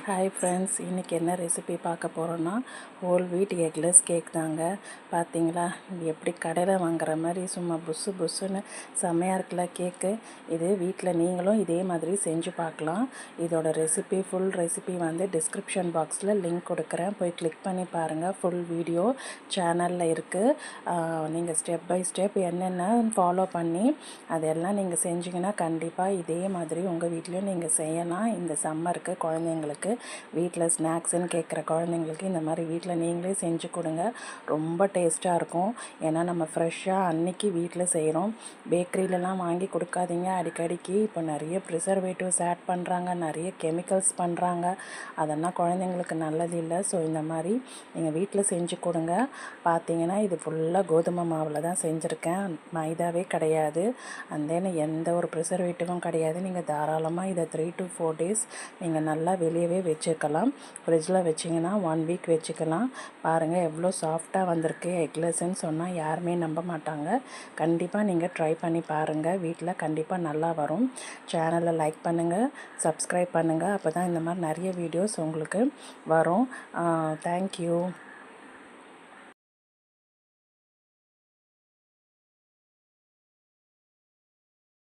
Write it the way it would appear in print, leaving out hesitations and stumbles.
Hi friends, இன்றைக்கி என்ன recipe பார்க்க போகிறோன்னா ஹோல் வீட் எக்லெஸ் கேக் தாங்க. பார்த்தீங்களா, இது எப்படி கடையில் வாங்குற மாதிரி சும்மா புஸ்ஸு புஸ்ஸுன்னு செம்மையாக இருக்குல்ல கேக்கு. இது வீட்டில் நீங்களும் இதே மாதிரி செஞ்சு பார்க்கலாம். இதோட ரெசிபி ஃபுல் ரெசிபி வந்து டிஸ்கிரிப்ஷன் பாக்ஸில் லிங்க் கொடுக்குறேன், போய் கிளிக் பண்ணி பாருங்கள். ஃபுல் வீடியோ சேனலில் இருக்குது. நீங்கள் ஸ்டெப் பை ஸ்டெப் என்னென்ன ஃபாலோ பண்ணி அதெல்லாம் நீங்கள் செஞ்சிங்கன்னா கண்டிப்பாக இதே மாதிரி உங்கள் வீட்லேயும் நீங்கள் செய்யலாம். இந்த சம்மருக்கு குழந்தைங்களுக்கு வீட்டில் ஸ்நாக்ஸுன்னு கேட்குற குழந்தைங்களுக்கு இந்த மாதிரி வீட்டில் நீங்களே செஞ்சு கொடுங்க. ரொம்ப டேஸ்ட்டாக இருக்கும். ஏன்னா நம்ம ஃப்ரெஷ்ஷாக அன்றைக்கி வீட்டில் செய்கிறோம். பேக்கரியிலலாம் வாங்கி கொடுக்காதீங்க. அடிக்கடிக்கு இப்போ நிறைய ப்ரிசர்வேட்டிவ்ஸ் ஆட் பண்ணுறாங்க, நிறைய கெமிக்கல்ஸ் பண்ணுறாங்க. அதெல்லாம் குழந்தைங்களுக்கு நல்லது இல்லை. ஸோ இந்த மாதிரி நீங்கள் வீட்டில் செஞ்சு கொடுங்க. பார்த்தீங்கன்னா இது ஃபுல்லாக கோதுமை மாவில் தான் செஞ்சுருக்கேன், மைதாவே கிடையாது. அண்ட் தென் எந்த ஒரு ப்ரிசர்வேட்டிவும் கிடையாது. நீங்கள் தாராளமாக இதை 3 to 4 days நீங்கள் நல்லா வெளியவே வச்சுக்கலாம். ஃப்ரிட்ஜில் வச்சிங்கன்னா 1 week வச்சுக்கலாம். பாருங்கள் எவ்வளோ சாஃப்டாக வந்திருக்கு. எக்லெஸ்ன்னு சொன்னால் யாருமே நம்ப மாட்டாங்க. கண்டிப்பாக நீங்கள் ட்ரை பண்ணி பாருங்கள். வீட்டில் கண்டிப்பாக நல்லா வரும். சேனலை லைக் பண்ணுங்கள், சப்ஸ்கிரைப் பண்ணுங்கள். அப்போ தான் இந்த மாதிரி நிறைய வீடியோஸ் உங்களுக்கு வரும். தேங்க்யூ.